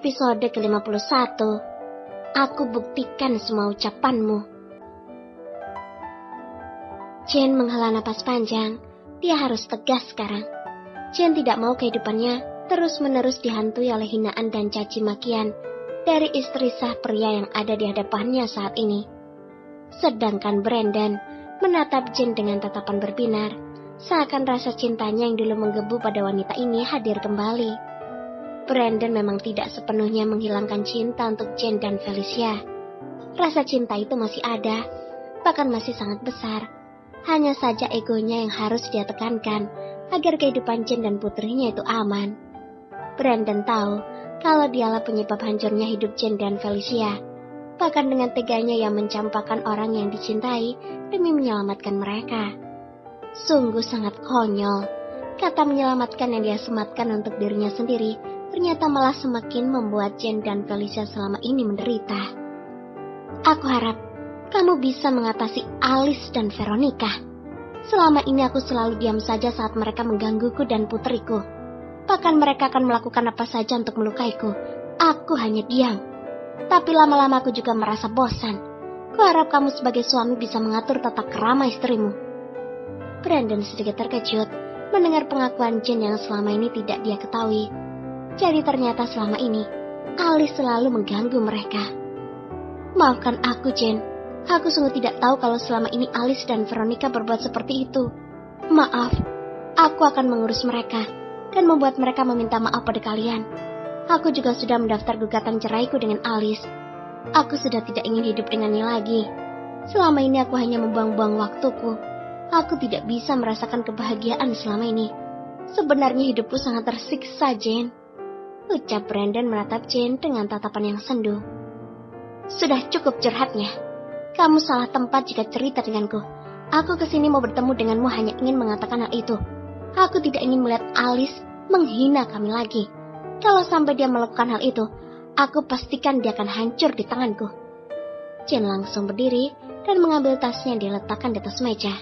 Episode ke-51. Aku buktikan semua ucapanmu. Jane menghela napas panjang. Dia harus tegas sekarang. Jane tidak mau kehidupannya terus-menerus dihantui oleh hinaan dan caci makian dari istri sah pria yang ada di hadapannya saat ini. Sedangkan Brandon menatap Jane dengan tatapan berbinar, seakan rasa cintanya yang dulu menggebu pada wanita ini hadir kembali. Brandon memang tidak sepenuhnya menghilangkan cinta untuk Jane dan Felicia. Rasa cinta itu masih ada, bahkan masih sangat besar. Hanya saja egonya yang harus dia tekankan agar kehidupan Jane dan putrinya itu aman. Brandon tahu kalau dialah penyebab hancurnya hidup Jane dan Felicia. Bahkan dengan teganya ia mencampakkan orang yang dicintai demi menyelamatkan mereka. Sungguh sangat konyol. Kata menyelamatkan yang dia sematkan untuk dirinya sendiri ternyata malah semakin membuat Jane dan Felicia selama ini menderita. Aku harap kamu bisa mengatasi Alice dan Veronica. Selama ini aku selalu diam saja saat mereka menggangguku dan putriku. Bahkan mereka akan melakukan apa saja untuk melukaiku. Aku hanya diam. Tapi lama-lama aku juga merasa bosan. Kuharap kamu sebagai suami bisa mengatur tata krama istrimu. Brandon sedikit terkejut mendengar pengakuan Jane yang selama ini tidak dia ketahui. Jadi ternyata selama ini Alice selalu mengganggu mereka. Maafkan aku, Jane. Aku sungguh tidak tahu kalau selama ini Alice dan Veronica berbuat seperti itu. Maaf, aku akan mengurus mereka dan membuat mereka meminta maaf pada kalian. Aku juga sudah mendaftar gugatan ceraiku dengan Alice. Aku sudah tidak ingin hidup dengannya lagi. Selama ini aku hanya membuang-buang waktuku. Aku tidak bisa merasakan kebahagiaan selama ini. Sebenarnya hidupku sangat tersiksa, Jane. Ucap Brandon menatap Jane dengan tatapan yang sendu. Sudah cukup curhatnya. Kamu salah tempat jika cerita denganku. Aku kesini mau bertemu denganmu hanya ingin mengatakan hal itu. Aku tidak ingin melihat Alice menghina kami lagi. Kalau sampai dia melakukan hal itu, aku pastikan dia akan hancur di tanganku. Jane langsung berdiri dan mengambil tasnya yang diletakkan di atas meja.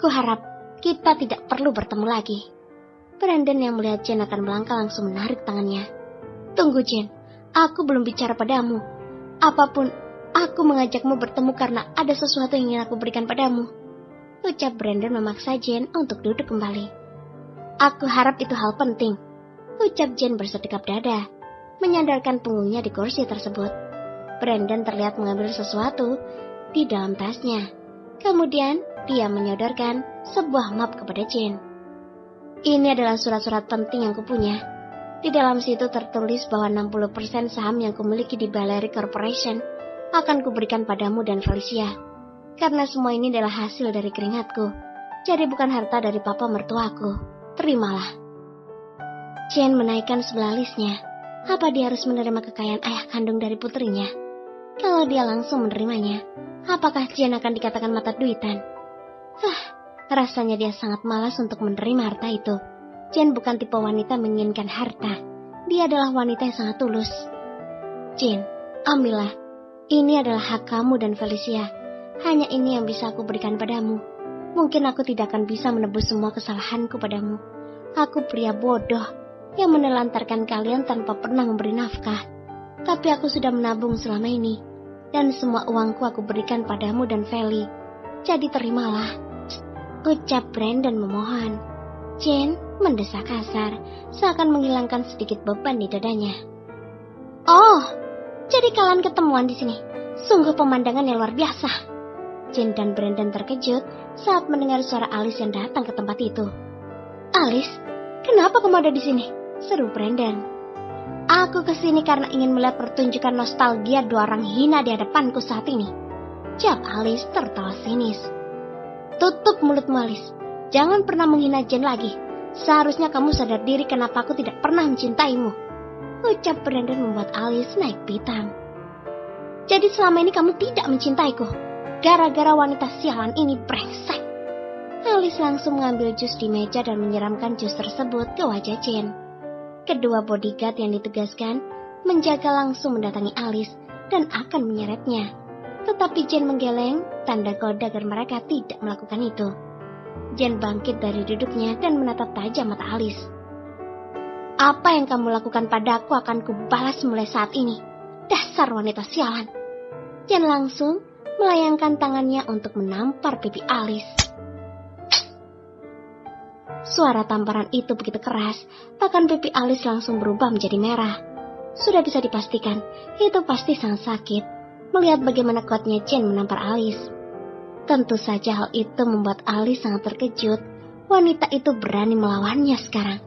Kuharap kita tidak perlu bertemu lagi. Brandon yang melihat Jane akan melangkah langsung menarik tangannya. Tunggu, Jane, aku belum bicara padamu. Apapun, aku mengajakmu bertemu karena ada sesuatu yang ingin aku berikan padamu. Ucap Brandon memaksa Jane untuk duduk kembali. Aku harap itu hal penting. Ucap Jane bersedekap dada, menyandarkan punggungnya di kursi tersebut. Brandon terlihat mengambil sesuatu di dalam tasnya. Kemudian dia menyodorkan sebuah map kepada Jane. Ini adalah surat-surat penting yang kupunya. Di dalam situ tertulis bahwa 60% saham yang kumiliki di Valerie Corporation akan kuberikan padamu dan Felicia. Karena semua ini adalah hasil dari keringatku. Jadi bukan harta dari papa mertuaku. Terimalah. Jane menaikkan sebelah alisnya. Apa dia harus menerima kekayaan ayah kandung dari putrinya? Kalau dia langsung menerimanya, apakah Jane akan dikatakan mata duitan? Rasanya dia sangat malas untuk menerima harta itu. Jane bukan tipe wanita menginginkan harta. Dia adalah wanita yang sangat tulus. Jane, ambillah. Ini adalah hak kamu dan Felicia. Hanya ini yang bisa aku berikan padamu. Mungkin aku tidak akan bisa menebus semua kesalahanku padamu. Aku pria bodoh yang menelantarkan kalian tanpa pernah memberi nafkah. Tapi aku sudah menabung selama ini. Dan semua uangku aku berikan padamu dan Feli. Jadi terimalah. Ucap Brandon memohon. Jane mendesak kasar, seakan menghilangkan sedikit beban di dadanya. Oh, jadi kalian ketemuan di sini. Sungguh pemandangan yang luar biasa. Jane dan Brandon terkejut saat mendengar suara Alice yang datang ke tempat itu. Alice, kenapa kamu ada di sini? Seru Brandon. Aku kesini karena ingin melihat pertunjukan nostalgia dua orang hina di hadapanku saat ini. Jawab Alice tertawa sinis. Tutup mulutmu, Alice. Jangan pernah menghina Jane lagi. Seharusnya kamu sadar diri kenapa aku tidak pernah mencintaimu. Ucap Brandon membuat Alice naik pitam. Jadi selama ini kamu tidak mencintaiku. Gara-gara wanita sialan ini brengsek. Alice langsung mengambil jus di meja dan menyiramkan jus tersebut ke wajah Jane. Kedua bodyguard yang ditugaskan menjaga langsung mendatangi Alice dan akan menyeretnya. Tetapi Jane menggeleng, tanda kode agar mereka tidak melakukan itu. Jane bangkit dari duduknya dan menatap tajam mata Alice. Apa yang kamu lakukan padaku akan kubalas mulai saat ini. Dasar wanita sialan. Jen langsung melayangkan tangannya untuk menampar pipi Alice. Suara tamparan itu begitu keras, bahkan pipi Alice langsung berubah menjadi merah. Sudah bisa dipastikan, itu pasti sangat sakit melihat bagaimana kuatnya Jen menampar Alice. Tentu saja hal itu membuat Alice sangat terkejut. Wanita itu berani melawannya sekarang.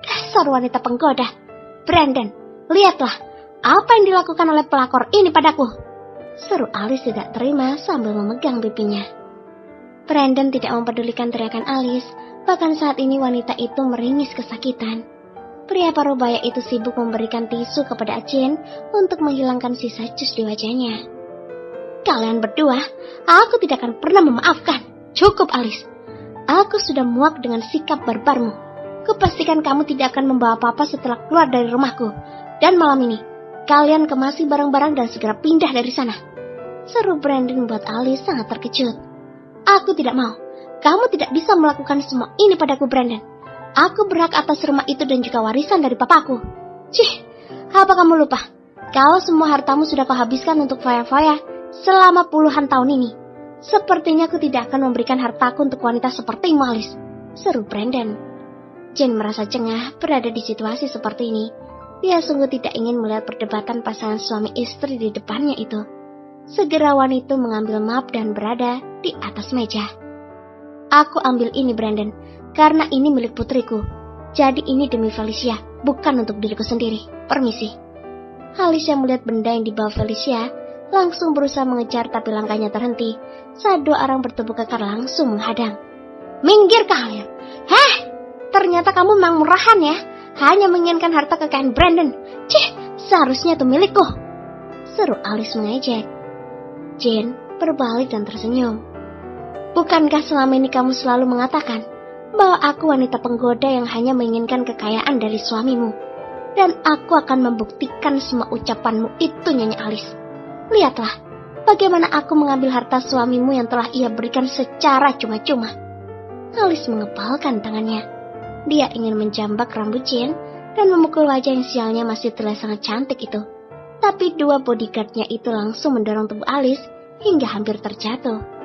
Dasar wanita penggoda. Brandon, lihatlah apa yang dilakukan oleh pelakor ini padaku. Seru Alice tidak terima sambil memegang pipinya. Brandon tidak mempedulikan teriakan Alice. Bahkan saat ini wanita itu meringis kesakitan. Pria parubaya itu sibuk memberikan tisu kepada Jen untuk menghilangkan sisa jus di wajahnya. Kalian berdua, aku tidak akan pernah memaafkan. Cukup Alice. Aku sudah muak dengan sikap barbarmu. Kupastikan kamu tidak akan membawa apa-apa setelah keluar dari rumahku. Dan malam ini, kalian kemasi barang-barang dan segera pindah dari sana. Seru Brandon membuat Alice sangat terkejut. Aku tidak mau. Kamu tidak bisa melakukan semua ini padaku, Brandon. Aku berhak atas rumah itu dan juga warisan dari papaku. Cih, apa kamu lupa? Kalau semua hartamu sudah kau habiskan untuk foya-foya selama puluhan tahun ini. Sepertinya aku tidak akan memberikan hartaku untuk wanita seperti Alice. Seru Brandon. Jen merasa cengah berada di situasi seperti ini. Dia sungguh tidak ingin melihat perdebatan pasangan suami istri di depannya itu. Segera wanita mengambil map dan berada di atas meja. Aku ambil ini, Brandon, karena ini milik putriku. Jadi ini demi Felicia, bukan untuk diriku sendiri. Permisi. Alicia melihat benda yang dibawa Felicia, langsung berusaha mengejar tapi langkahnya terhenti saat dua orang bertubuh kekar langsung menghadang. Minggir kalian. Heh, ternyata kamu memang murahan ya. Hanya menginginkan harta kekayaan Brandon. Cih, seharusnya itu milikku. Seru Alice mengejek. Jen berbalik dan tersenyum. Bukankah selama ini kamu selalu mengatakan bahwa aku wanita penggoda yang hanya menginginkan kekayaan dari suamimu? Dan aku akan membuktikan semua ucapanmu itu, Nyonya Alice. Lihatlah, bagaimana aku mengambil harta suamimu yang telah ia berikan secara cuma-cuma. Alice mengepalkan tangannya. Dia ingin menjambak rambut Jen dan memukul wajah yang sialnya masih terlihat sangat cantik itu. Tapi dua bodyguardnya itu langsung mendorong tubuh Alice hingga hampir terjatuh.